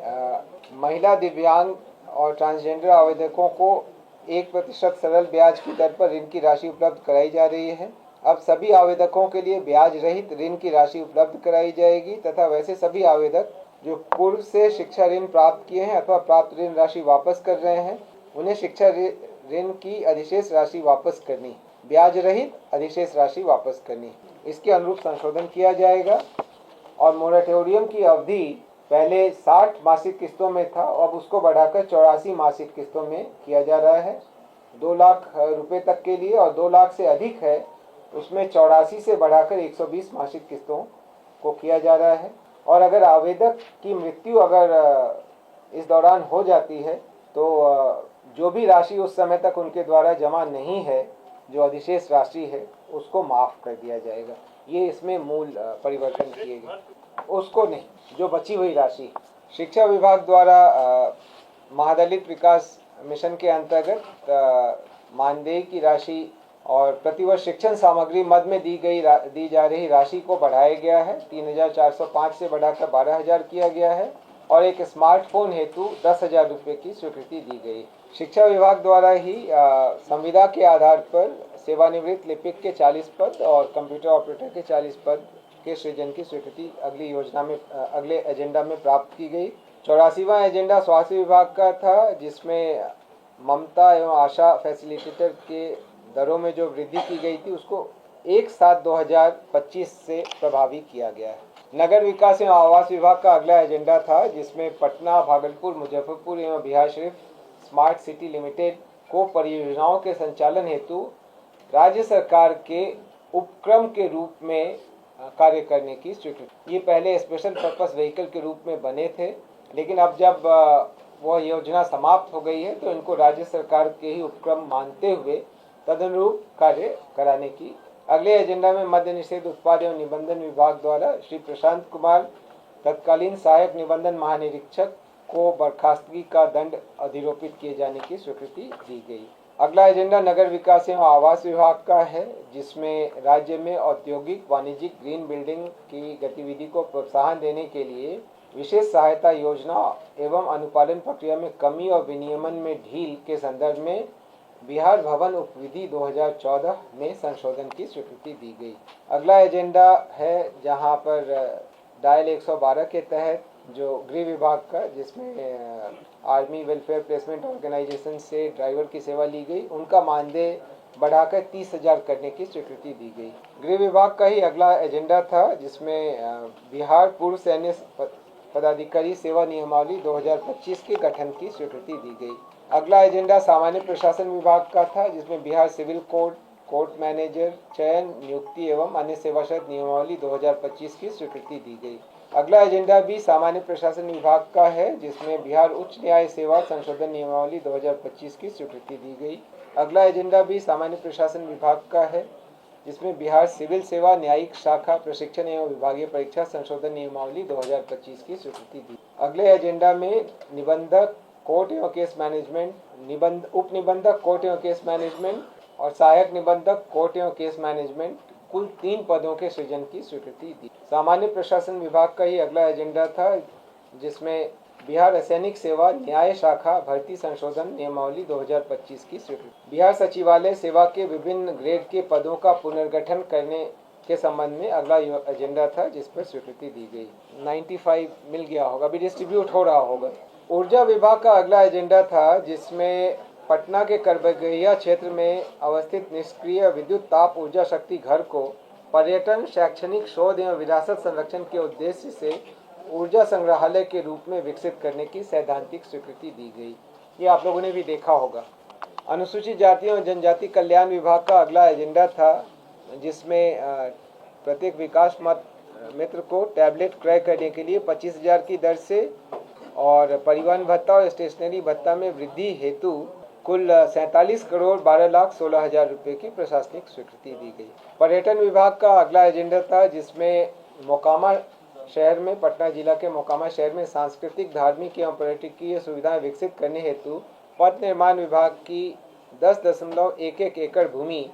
A: महिला, दिव्यांग और ट्रांसजेंडर आवेदकों को 1% सरल ब्याज की दर पर ऋण की राशि उपलब्ध कराई जा रही है। अब सभी आवेदकों के लिए ब्याज रहित ऋण की राशि उपलब्ध कराई जाएगी तथा वैसे सभी आवेदक जो पूर्व से शिक्षा ऋण प्राप्त किए हैं अथवा प्राप्त ऋण राशि वापस कर रहे हैं, उन्हें शिक्षा ऋण की अधिशेष राशि वापस करनी, ब्याज रहित अधिशेष राशि वापस करनी। इसके अनुरूप संशोधन किया जाएगा और मोरेटोरियम की अवधि पहले 60 मासिक किस्तों में था, अब उसको बढ़ाकर 84 मासिक किस्तों में किया जा रहा है। 2 लाख रुपए तक के लिए, और 2 लाख से अधिक है उसमें 84 से बढ़ाकर 120 मासिक किस्तों को किया जा रहा है। और अगर आवेदक की मृत्यु अगर इस दौरान हो जाती है तो जो भी राशि उस समय तक उनके द्वारा जमा नहीं है, जो अधिशेष राशि है, उसको माफ कर दिया जाएगा। ये इसमें मूल परिवर्तन किए गए। उसको नहीं, जो बची हुई राशि शिक्षा विभाग द्वारा महादलित विकास मिशन के अंतर्गत मानदेय की राशि और प्रतिवर्ष शिक्षण सामग्री मद में दी जा रही राशि को बढ़ाया गया है। 3,405 से बढ़ाकर 12,000 किया गया है और एक स्मार्टफोन हेतु 10,000 रुपये की स्वीकृति दी गई। शिक्षा विभाग द्वारा ही संविदा के आधार पर सेवानिवृत्त लिपिक के 40 पद और कंप्यूटर ऑपरेटर के 40 पद के सृजन की स्वीकृति अगले एजेंडा में प्राप्त की गई। 84वां एजेंडा स्वास्थ्य विभाग का था, जिसमें ममता एवं आशा फैसिलिटेटर के दरों में जो वृद्धि की गई थी उसको 1/7/2025 से प्रभावी किया गया है। नगर विकास एवं आवास विभाग का अगला एजेंडा था, जिसमें पटना, भागलपुर, मुजफ्फरपुर एवं Bihar Sharif smart city limited को परियोजनाओं के संचालन हेतु राज्य सरकार के उपक्रम के रूप में कार्य करने की स्वीकृति। ये पहले स्पेशल पर्पस व्हीकल के रूप में बने थे, लेकिन अब जब वह योजना समाप्त हो गई है तो इनको राज्य सरकार के ही उपक्रम मानते हुए तदनुरूप कार्य कराने की। अगले एजेंडा में मद्य निषेध उत्पाद एवं निबंधन विभाग द्वारा श्री प्रशांत कुमार तत्कालीन सहायक निबंधन महानिरीक्षक को बर्खास्तगी का दंड अधिरोपित किए जाने की स्वीकृति दी गई। अगला एजेंडा नगर विकास एवं आवास विभाग का है, जिसमें राज्य में औद्योगिक वाणिज्यिक ग्रीन बिल्डिंग की गतिविधि को प्रोत्साहन देने के लिए विशेष सहायता योजना एवं अनुपालन प्रक्रिया में कमी और विनियमन में ढील के संदर्भ में बिहार भवन उपविधि 2014 में संशोधन की स्वीकृति दी गई। अगला एजेंडा है जहां पर डायल 112 के तहत जो गृह विभाग का, जिसमें आर्मी वेलफेयर प्लेसमेंट ऑर्गेनाइजेशन से ड्राइवर की सेवा ली गई, उनका मानदेय बढ़ाकर 30,000 करने की स्वीकृति दी गई। गृह विभाग का ही अगला एजेंडा था, जिसमें बिहार पूर्व सैन्य पदाधिकारी सेवा नियमावली 2025 के गठन की स्वीकृति दी गई। अगला एजेंडा सामान्य प्रशासन विभाग का था, जिसमें Bihar civil code, court manager चयन, नियुक्ति एवं अन्य सेवा शर्त नियमावली 2025 की स्वीकृति दी गई। अगला एजेंडा भी सामान्य प्रशासन विभाग का है, जिसमें बिहार उच्च न्याय सेवा संशोधन नियमावली 2025 की स्वीकृति दी गई। अगला एजेंडा भी सामान्य प्रशासन विभाग का है, जिसमें बिहार सिविल सेवा न्यायिक शाखा प्रशिक्षण एवं विभागीय परीक्षा संशोधन नियमावली 2025 की स्वीकृति दी। अगले एजेंडा में निबंधक कोर्ट एवं केस मैनेजमेंट, उप निबंधक कोर्ट एवं केस मैनेजमेंट और सहायक निबंधक कोर्ट एवं केस मैनेजमेंट कुल 3 पदों के सृजन की स्वीकृति दी। सामान्य प्रशासन विभाग का ही अगला एजेंडा था, जिसमें बिहार असैनिक सेवा न्याय शाखा भर्ती संशोधन नियमावली 2025 की स्वीकृति। बिहार सचिवालय सेवा के विभिन्न ग्रेड के पदों का पुनर्गठन करने के संबंध में अगला एजेंडा था, जिस पर स्वीकृति दी गई। 95 मिल गया होगा, अभी डिस्ट्रीब्यूट हो रहा होगा। ऊर्जा विभाग का अगला एजेंडा था, जिसमें पटना के करबगहिया क्षेत्र में अवस्थित निष्क्रिय विद्युत ताप ऊर्जा शक्ति घर को पर्यटन, शैक्षणिक शोध एवं विरासत संरक्षण के उद्देश्य से ऊर्जा संग्रहालय के रूप में विकसित करने की सैद्धांतिक स्वीकृति दी गई। ये आप लोगों ने भी देखा होगा। अनुसूचित जाति एवं जनजाति कल्याण विभाग का अगला एजेंडा था, जिसमें प्रत्येक विकास मित्र को टैबलेट क्रय करने के लिए 25,000 की दर से और परिवहन भत्ता और स्टेशनरी भत्ता में वृद्धि हेतु कुल 47 करोड़ 12,16,000 रुपये की प्रशासनिक स्वीकृति दी गई। पर्यटन विभाग का अगला एजेंडा था, जिसमें मोकामा शहर में, पटना जिला के मोकामा शहर में सांस्कृतिक, धार्मिक एवं पर्यटकीय सुविधाएं विकसित करने हेतु पथ निर्माण विभाग की 10.11 एकड़ भूमि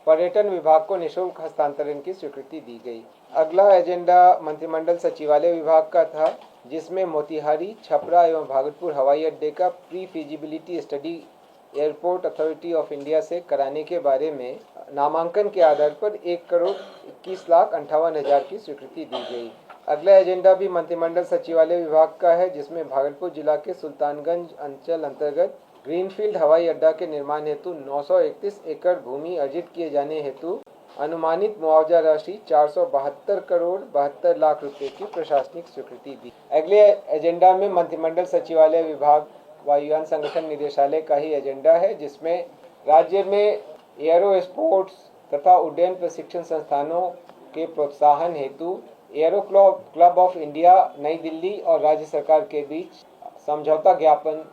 A: पर्यटन विभाग को निःशुल्क हस्तांतरण की स्वीकृति दी गई। अगला एजेंडा मंत्रिमंडल सचिवालय विभाग का था, जिसमें मोतिहारी, छपरा एवं भागलपुर हवाई अड्डे का pre feasibility study airport authority of India से कराने के बारे में नामांकन के आधार पर 1,21,58,000 की स्वीकृति दी गई। अगला एजेंडा भी मंत्रिमंडल सचिवालय विभाग का है, जिसमें भागलपुर जिला के सुल्तानगंज अंचल अंतर्गत ग्रीनफील्ड हवाई अड्डा के निर्माण हेतु 931 एकड़ भूमि अर्जित किए जाने हेतु अनुमानित मुआवजा राशि 472 करोड़ 72 लाख रुपए की प्रशासनिक स्वीकृति दी। अगले एजेंडा में मंत्रिमंडल सचिवालय विभाग वायुयान संगठन निदेशालय का ही एजेंडा है, जिसमें राज्य में एयरो स्पोर्ट्स तथा उड्डयन प्रशिक्षण संस्थानों के प्रोत्साहन हेतु एयरो क्लब ऑफ इंडिया नई दिल्ली और राज्य सरकार के बीच समझौता ज्ञापन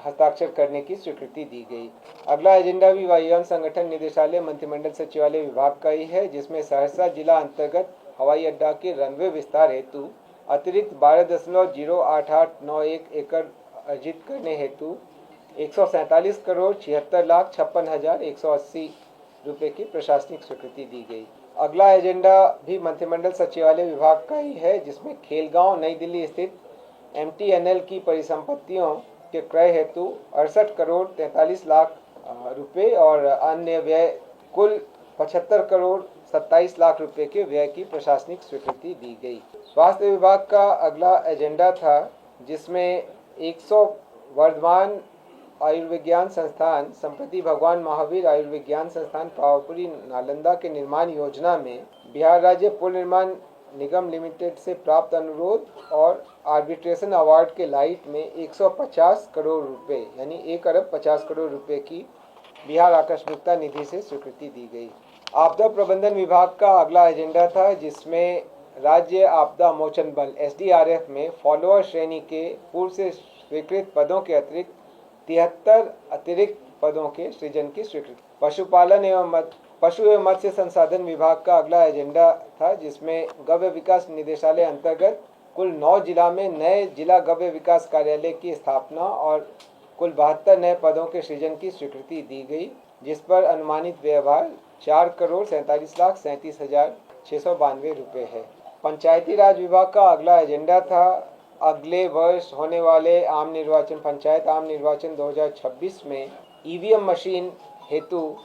A: हस्ताक्षर करने की स्वीकृति दी गई। अगला एजेंडा भी वायुयान संगठन निदेशालय मंत्रिमंडल सचिवालय विभाग का ही है, जिसमें सहरसा जिला अंतर्गत हवाई अड्डा के रनवे विस्तार हेतु अतिरिक्त 12.08891 एकड़ अर्जित करने हेतु 147 करोड़ 76,56,180 रुपए की प्रशासनिक स्वीकृति दी गई। अगला एजेंडा भी मंत्रिमंडल सचिवालय विभाग का ही है, जिसमें खेलगांव नई दिल्ली स्थित MTNL की परिसंपत्तियों के क्रय हेतु 68 करोड़ 43 लाख रुपए और अन्य व्यय कुल 75 करोड़ 27 लाख रुपए के व्यय की प्रशासनिक स्वीकृति दी गई। स्वास्थ्य विभाग का अगला एजेंडा था, जिसमें 100 वर्धमान आयुर्विज्ञान संस्थान, संप्रति भगवान महावीर आयुर्विज्ञान संस्थान पावापुरी नालंदा के निर्माण योजना में बिहार राज्य पुल निर्माण निगम लिमिटेड से प्राप्त अनुरोध और आर्बिट्रेशन अवार्ड के लाइट में 150 करोड़ रुपए यानी 1,50 करोड़ रुपए की बिहार आकस्मिकता निधि से स्वीकृति दी गई। आपदा प्रबंधन विभाग का अगला एजेंडा था, जिसमें राज्य आपदा मोचन बल SDRF में फॉलोअर श्रेणी के पूर्व से स्वीकृत पदों के अतिरिक्त 73 अतिरिक्त पदों के सृजन की स्वीकृति। पशु एवं मत्स्य संसाधन विभाग का अगला एजेंडा था, जिसमें गव्य विकास निदेशालय अंतर्गत कुल 9 जिला में नए जिला गव्य विकास कार्यालय की स्थापना और कुल 72 नए पदों के सृजन की स्वीकृति दी गई, जिस पर अनुमानित व्ययभार 4,47,37,692 रुपये है। पंचायती राज विभाग का अगला एजेंडा था अगले वर्ष होने वाले आम निर्वाचन पंचायत आम निर्वाचन 2026 में ईवीएम मशीन हेतु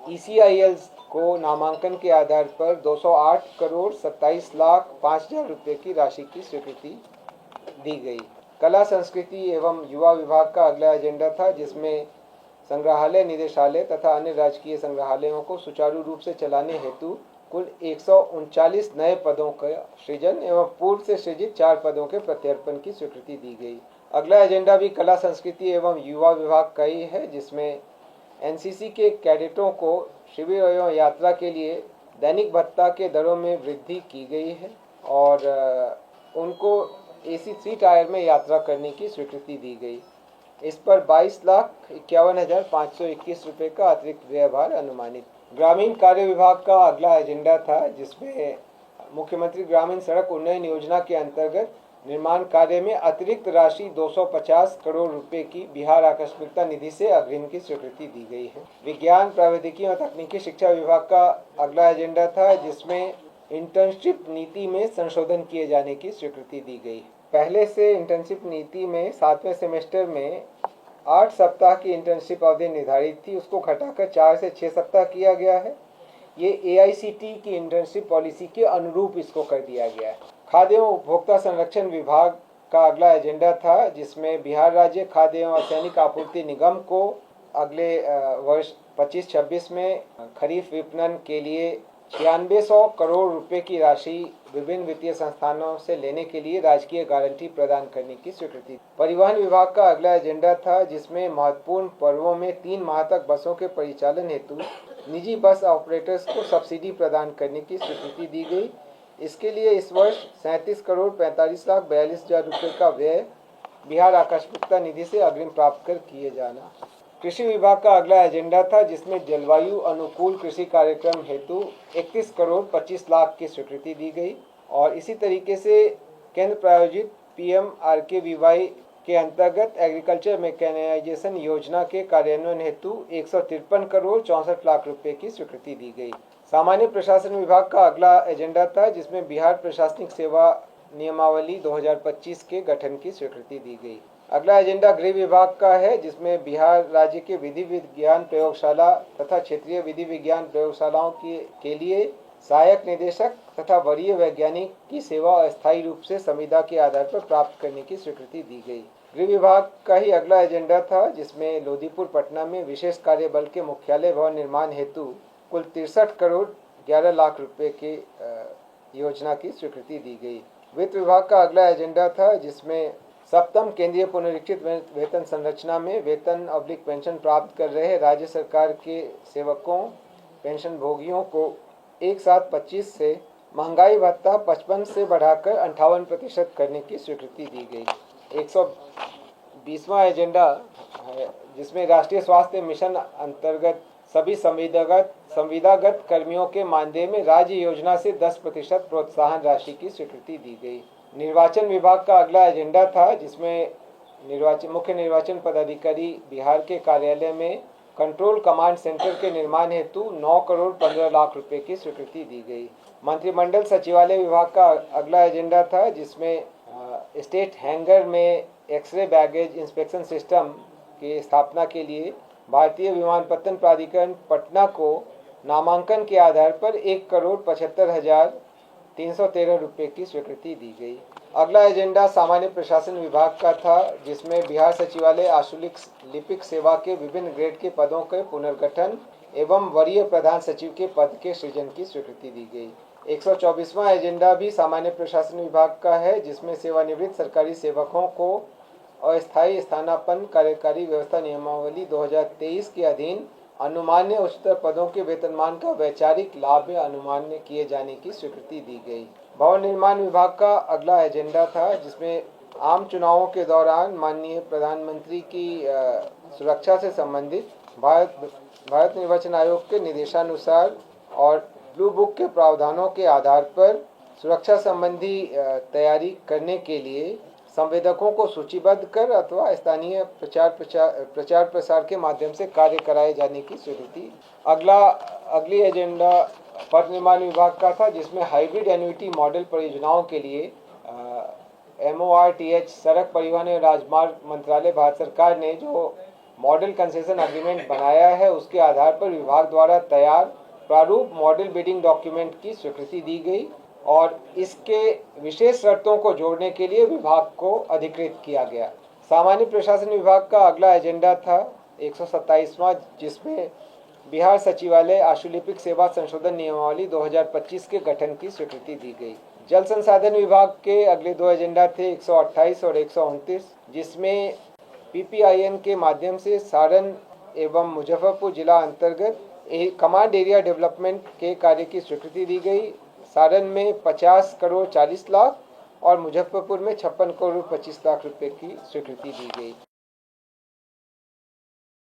A: ECIL को नामांकन के आधार पर 208,27,05,000 रुपये की राशि की स्वीकृति दी गई। कला संस्कृति एवं युवा विभाग का अगला एजेंडा था, जिसमें संग्रहालय निदेशालय तथा अन्य राजकीय संग्रहालयों को सुचारू रूप से चलाने हेतु कुल 139 नए पदों का सृजन एवं पूर्व से सृजित 4 पदों के प्रत्यर्पण की स्वीकृति दी गई। अगला एजेंडा भी कला संस्कृति एवं युवा विभाग का ही है, जिसमें NCC के कैडेटों को शिविर एवं यात्रा के लिए दैनिक भत्ता के दरों में वृद्धि की गई है और उनको AC 3 टायर में यात्रा करने की स्वीकृति दी गई। इस पर 22,51,521 रुपये का अतिरिक्त व्ययभार अनुमानित। ग्रामीण कार्य विभाग का अगला एजेंडा था, जिसमें मुख्यमंत्री ग्रामीण सड़क उन्नयन योजना के अंतर्गत निर्माण कार्य में अतिरिक्त राशि 250 करोड़ रुपए की बिहार आकस्मिकता निधि से अग्रिम की स्वीकृति दी गई है। विज्ञान प्रौद्योगिकी और तकनीकी शिक्षा विभाग का अगला एजेंडा था, जिसमें इंटर्नशिप नीति में संशोधन किए जाने की स्वीकृति दी गई। पहले से इंटर्नशिप नीति में 7वें सेमेस्टर में 8 सप्ताह की इंटर्नशिप अवधि निर्धारित थी, उसको घटाकर 4 से 6 सप्ताह किया गया है। ये AICTE की इंटर्नशिप पॉलिसी के अनुरूप इसको कर दिया गया है। खाद्य एवं उपभोक्ता संरक्षण विभाग का अगला एजेंडा था, जिसमें बिहार राज्य खाद्य एवं असैनिक आपूर्ति निगम को अगले वर्ष 25-26 में खरीफ विपणन के लिए 9600 करोड़ रुपए की राशि विभिन्न वित्तीय संस्थानों से लेने के लिए राजकीय गारंटी प्रदान करने की स्वीकृति। परिवहन विभाग का अगला एजेंडा था, जिसमें महत्वपूर्ण पर्वों में 3 माह तक बसों के परिचालन हेतु निजी बस ऑपरेटर्स को सब्सिडी प्रदान करने की स्वीकृति दी गई। इसके लिए इस वर्ष 37,45,42,000 रुपये का व्यय बिहार आकस्मिकता निधि से अग्रिम प्राप्त कर किए जाना। कृषि विभाग का अगला एजेंडा था, जिसमें जलवायु अनुकूल कृषि कार्यक्रम हेतु 31,25,00,000 की स्वीकृति दी गई और इसी तरीके से केंद्र प्रायोजित PMRKVY के अंतर्गत एग्रीकल्चर मैकेनाइजेशन योजना के कार्यान्वयन हेतु 153,64,00,000 रुपये की स्वीकृति दी गई। सामान्य प्रशासन विभाग का अगला एजेंडा था, जिसमें बिहार प्रशासनिक सेवा नियमावली 2025 के गठन की स्वीकृति दी गई। अगला एजेंडा गृह विभाग का है, जिसमें बिहार राज्य के विधि विज्ञान प्रयोगशाला तथा क्षेत्रीय विधि विज्ञान प्रयोगशालाओं के लिए सहायक निदेशक तथा वरीय वैज्ञानिक की सेवा अस्थायी रूप से संविदा के आधार पर प्राप्त करने की स्वीकृति दी गई। गृह विभाग का ही अगला एजेंडा था, जिसमें लोदीपुर पटना में विशेष कार्य बल के मुख्यालय भवन निर्माण हेतु कुल 63,11,00,000 रुपये की योजना की स्वीकृति दी गई। वित्त विभाग का अगला एजेंडा था, जिसमें सप्तम केंद्रीय पुनरीक्षित वेतन संरचना में वेतन/पेंशन प्राप्त कर रहे राज्य सरकार के सेवकों पेंशन भोगियों को एक साथ 25 से महंगाई भत्ता 55 से बढ़ाकर 58% करने की स्वीकृति दी गई। 120वां एजेंडा है, जिसमें राष्ट्रीय स्वास्थ्य मिशन अंतर्गत सभी संविदागत कर्मियों के मानदेय में राज्य योजना से 10% प्रोत्साहन राशि की स्वीकृति दी गई। निर्वाचन विभाग का अगला एजेंडा था, जिसमें मुख्य निर्वाचन पदाधिकारी बिहार के कार्यालय में कंट्रोल कमांड सेंटर के निर्माण हेतु 9,15,00,000 रुपये की स्वीकृति दी गई। मंत्रिमंडल सचिवालय विभाग का अगला एजेंडा था, जिसमें स्टेट हैंगर में एक्सरे बैगेज इंस्पेक्शन सिस्टम की स्थापना के लिए भारतीय विमानपत्तन प्राधिकरण पटना को नामांकन के आधार पर 1,75,313 रुपये की स्वीकृति दी गई। अगला एजेंडा सामान्य प्रशासन विभाग का था, जिसमें बिहार सचिवालय आशुलिक लिपिक सेवा के विभिन्न ग्रेड के पदों के पुनर्गठन एवं वरीय प्रधान सचिव के पद के सृजन की स्वीकृति दी गई। 124वां एजेंडा भी सामान्य प्रशासन विभाग का है, जिसमें सेवानिवृत्त सरकारी सेवकों को अस्थायी स्थानापन्न कार्यकारी व्यवस्था नियमावली 2023 के अधीन अनुमान्य उच्चतर पदों के वेतनमान का वैचारिक लाभ में अनुमान्य किए जाने की स्वीकृति दी गई। भवन निर्माण विभाग का अगला एजेंडा था, जिसमें आम चुनावों के दौरान माननीय प्रधानमंत्री की सुरक्षा से संबंधित भारत निर्वाचन आयोग के निर्देशानुसार और ब्लू बुक के प्रावधानों के आधार पर सुरक्षा संबंधी तैयारी करने के लिए संवेदकों को सूचीबद्ध कर अथवा स्थानीय प्रचार प्रसार के माध्यम से कार्य कराए जाने की स्वीकृति। अगली एजेंडा पथ निर्माण विभाग का था, जिसमें हाइब्रिड एन्युटी मॉडल परियोजनाओं के लिए MORTH सड़क परिवहन एवं राजमार्ग मंत्रालय भारत सरकार ने जो मॉडल कंसेशन एग्रीमेंट बनाया है, उसके आधार पर विभाग द्वारा तैयार प्रारूप मॉडल बिडिंग डॉक्यूमेंट की स्वीकृति दी गई और इसके विशेष शर्तों को जोड़ने के लिए विभाग को अधिकृत किया गया। सामान्य प्रशासन विभाग का अगला एजेंडा था 127वां, जिसमें बिहार सचिवालय आशुलिपिक सेवा संशोधन नियमावली 2025 के गठन की स्वीकृति दी गई। जल संसाधन विभाग के अगले दो एजेंडा थे 128 और 129, जिसमें PPIN के माध्यम से सारण एवं मुजफ्फरपुर जिला अंतर्गत कमांड एरिया डेवलपमेंट के कार्य की स्वीकृति दी गई। सारण में 50 करोड़ 40 लाख और मुजफ्फरपुर में 56 करोड़ 25 लाख रुपए की स्वीकृति दी गई।